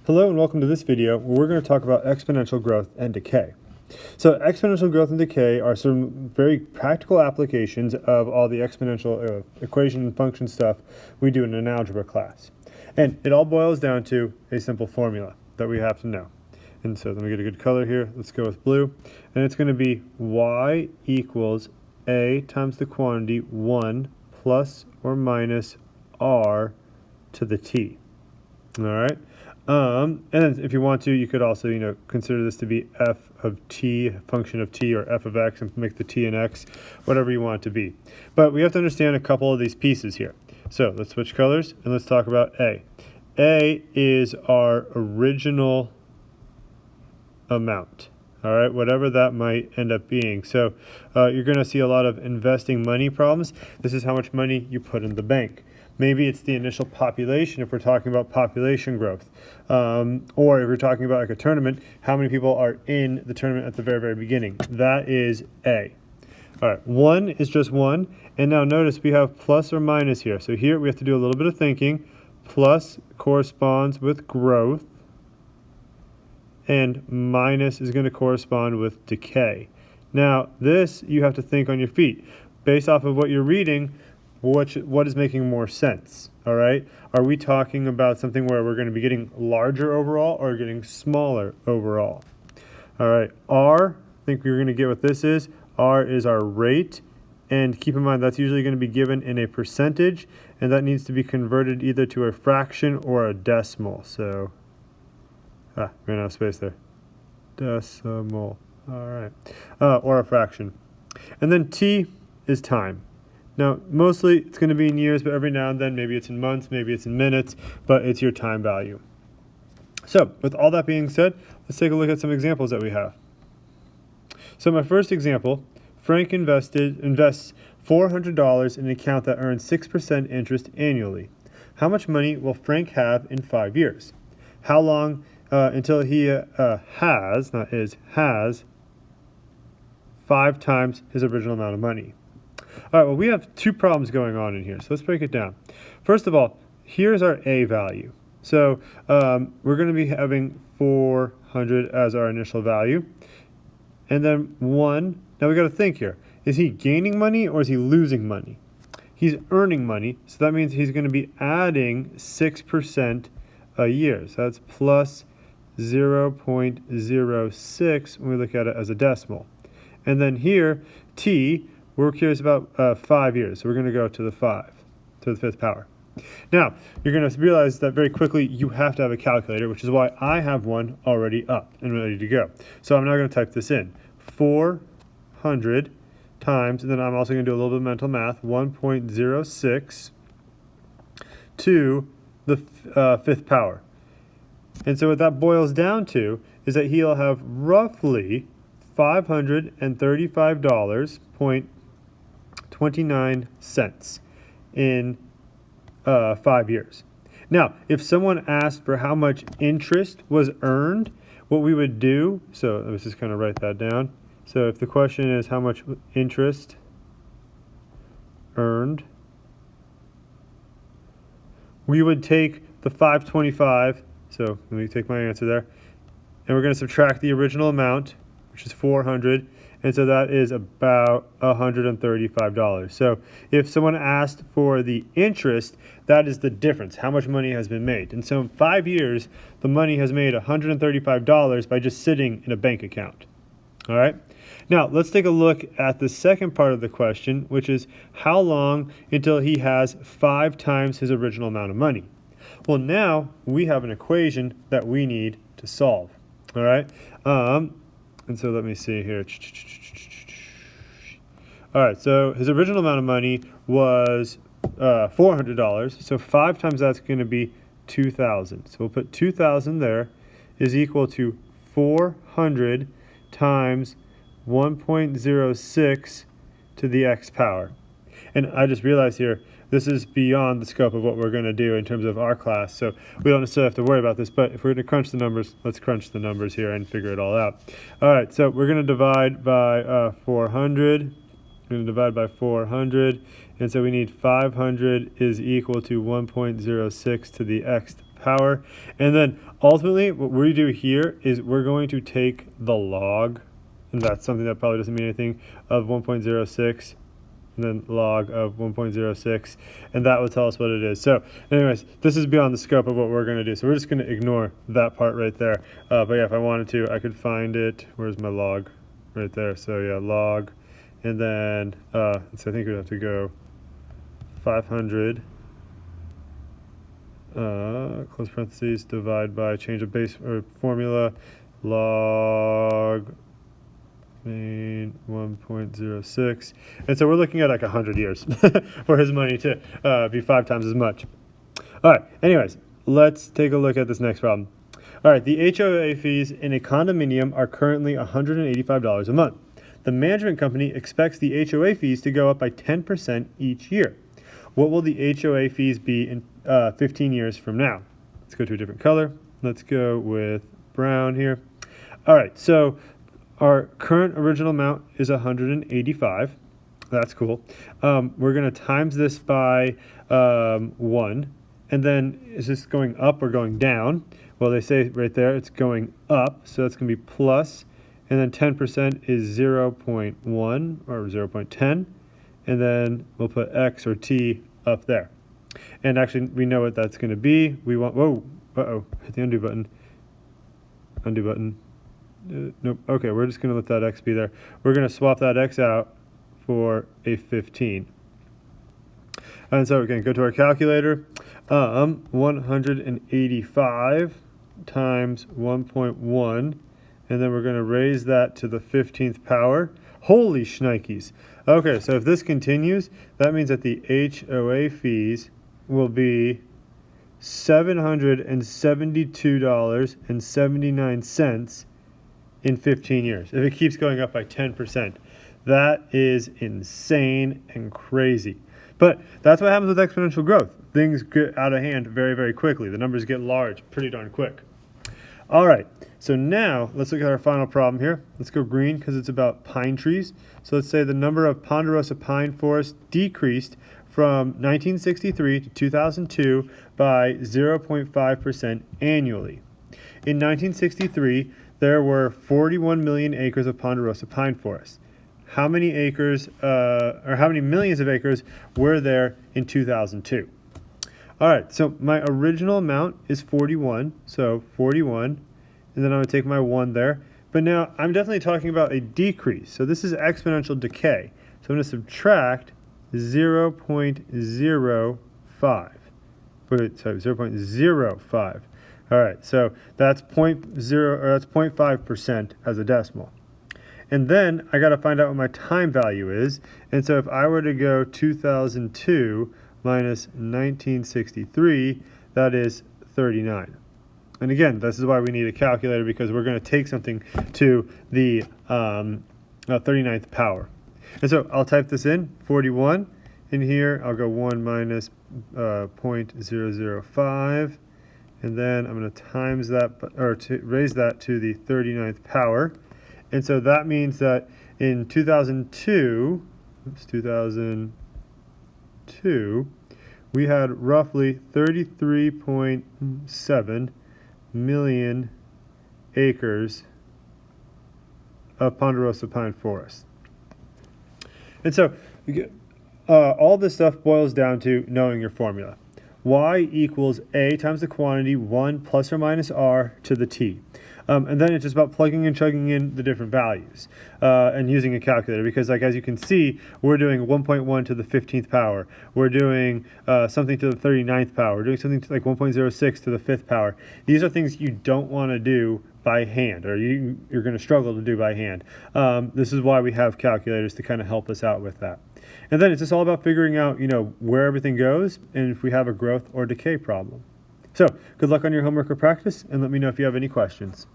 Hello and welcome to this video where we're going to talk about exponential growth and decay. So exponential growth and decay are some very practical applications of all the exponential equation and function stuff we do in an algebra class. And it all boils down to a simple formula that we have to know. And so let me get a good color here. Let's go with blue. And it's going to be y equals a times the quantity 1 plus or minus r to the t. All right. And then if you want to, you could also, consider this to be f of t, function of t, or f of x, and make the t and x, whatever you want it to be. But we have to understand a couple of these pieces here. So let's switch colors and let's talk about A. A is our original amount. All right, whatever that might end up being. So you're going to see a lot of investing money problems. This is how much money you put in the bank. Maybe it's the initial population if we're talking about population growth. Or if we're talking about like a tournament, how many people are in the tournament at the very, very beginning. That is A. All right, 1 is just 1. And now notice we have plus or minus here. So here we have to do a little bit of thinking. Plus corresponds with growth. And minus is going to correspond with decay. Now this you have to think on your feet. Based off of what you're reading, what is making more sense, all right? Are we talking about something where we're going to be getting larger overall or getting smaller overall? All right, R, I think we're going to get what this is. R is our rate, and keep in mind that's usually going to be given in a percentage, and that needs to be converted either to a fraction or a decimal. So, we're going to have space there. Decimal, all right, or a fraction. And then T is time. Now, mostly it's going to be in years, but every now and then, maybe it's in months, maybe it's in minutes, but it's your time value. So, with all that being said, let's take a look at some examples that we have. So my first example, Frank invests $400 in an account that earns 6% interest annually. How much money will Frank have in 5 years? How long until he has 5 times his original amount of money? All right, well, we have two problems going on in here, so let's break it down. First of all, here's our A value. So we're going to be having 400 as our initial value. And then 1, now we got to think here. Is he gaining money or is he losing money? He's earning money, so that means he's going to be adding 6% a year. So that's plus 0.06 when we look at it as a decimal. And then here, T, we're curious about 5 years, so we're going to go to the 5th power. Now, you're going to realize that very quickly you have to have a calculator, which is why I have one already up and ready to go. So I'm now going to type this in. 400 times, and then I'm also going to do a little bit of mental math, 1.06 to the 5th power. And so what that boils down to is that he'll have roughly $535.29 in 5 years. Now, if someone asked for how much interest was earned, what we would do, so let's just kind of write that down. So if the question is how much interest earned, we would take the 525, so let me take my answer there, and we're going to subtract the original amount, which is 400, and so that is about $135. So if someone asked for the interest, that is the difference, how much money has been made. And so in 5 years, the money has made $135 by just sitting in a bank account. All right? Now, let's take a look at the second part of the question, which is how long until he has 5 times his original amount of money? Well, now we have an equation that we need to solve. All right? And so let me see here. All right, so his original amount of money was $400. So 5 times that's going to be 2,000. So we'll put 2,000 there is equal to 400 times 1.06 to the x power. And I just realized here, this is beyond the scope of what we're going to do in terms of our class, so we don't necessarily have to worry about this, but if we're going to crunch the numbers, let's crunch the numbers here and figure it all out. All right, so we're going to divide by 400. We're going to divide by 400, and so we need 500 is equal to 1.06 to the x power. And then ultimately what we do here is we're going to take the log, and that's something that probably doesn't mean anything, of 1.06, and then log of 1.06, and that will tell us what it is. So anyways, this is beyond the scope of what we're going to do, so we're just going to ignore that part right there. But yeah, if I wanted to, I could find it. Where's my log? Right there. So yeah, log, and then so I think we'd have to go 500 close parentheses, divide by, change of base or formula, log main 1.06, and so we're looking at like 100 years for his money to be 5 times as much. All right, anyways, let's take a look at this next problem. All right, the HOA fees in a condominium are currently $185 a month. The management company expects the HOA fees to go up by 10% each year. What will the HOA fees be in 15 years from now? Let's go to a different color. Let's go with brown here. All right, so our current original amount is 185. That's cool. We're going to times this by 1. And then is this going up or going down? Well, they say right there it's going up, so that's going to be plus. And then 10% is 0.1 or 0.10. And then we'll put X or T up there. And actually, we know what that's going to be. We want, whoa, hit the undo button. Undo button. Nope. Okay, we're just going to let that X be there. We're going to swap that X out for a 15. And so again, go to our calculator. 185 times 1.1, and then we're going to raise that to the 15th power. Holy shnikes. Okay, so if this continues, that means that the HOA fees will be $772.79 in 15 years, if it keeps going up by 10%. That is insane and crazy. But that's what happens with exponential growth. Things get out of hand very, very quickly. The numbers get large pretty darn quick. All right, so now let's look at our final problem here. Let's go green because it's about pine trees. So let's say the number of ponderosa pine forests decreased from 1963 to 2002 by 0.5% annually. In 1963, there were 41 million acres of ponderosa pine forests. How many acres, or how many millions of acres were there in 2002? All right, so my original amount is 41, so 41, and then I'm going to take my 1 there. But now I'm definitely talking about a decrease. So this is exponential decay. So I'm going to subtract 0.05. Wait, sorry, 0.05. All right, so that's 0.5% as a decimal. And then I got to find out what my time value is. And so if I were to go 2002 minus 1963, that is 39. And again, this is why we need a calculator, because we're going to take something to the 39th power. And so I'll type this in, 41. In here, I'll go 1 minus 0.005. And then I'm going to times that, or to raise that to the 39th power. And so that means that in 2002, we had roughly 33.7 million acres of ponderosa pine forest. And so all this stuff boils down to knowing your formula. Y equals A times the quantity 1 plus or minus R to the T. And then it's just about plugging and chugging in the different values and using a calculator, because like as you can see, we're doing 1.1 to the 15th power. We're doing something to the 39th power. We're doing something to like 1.06 to the 5th power. These are things you don't want to do by hand, or you're going to struggle to do by hand. This is why we have calculators to kind of help us out with that. And then it's just all about figuring out, where everything goes and if we have a growth or decay problem. So good luck on your homework or practice, and let me know if you have any questions.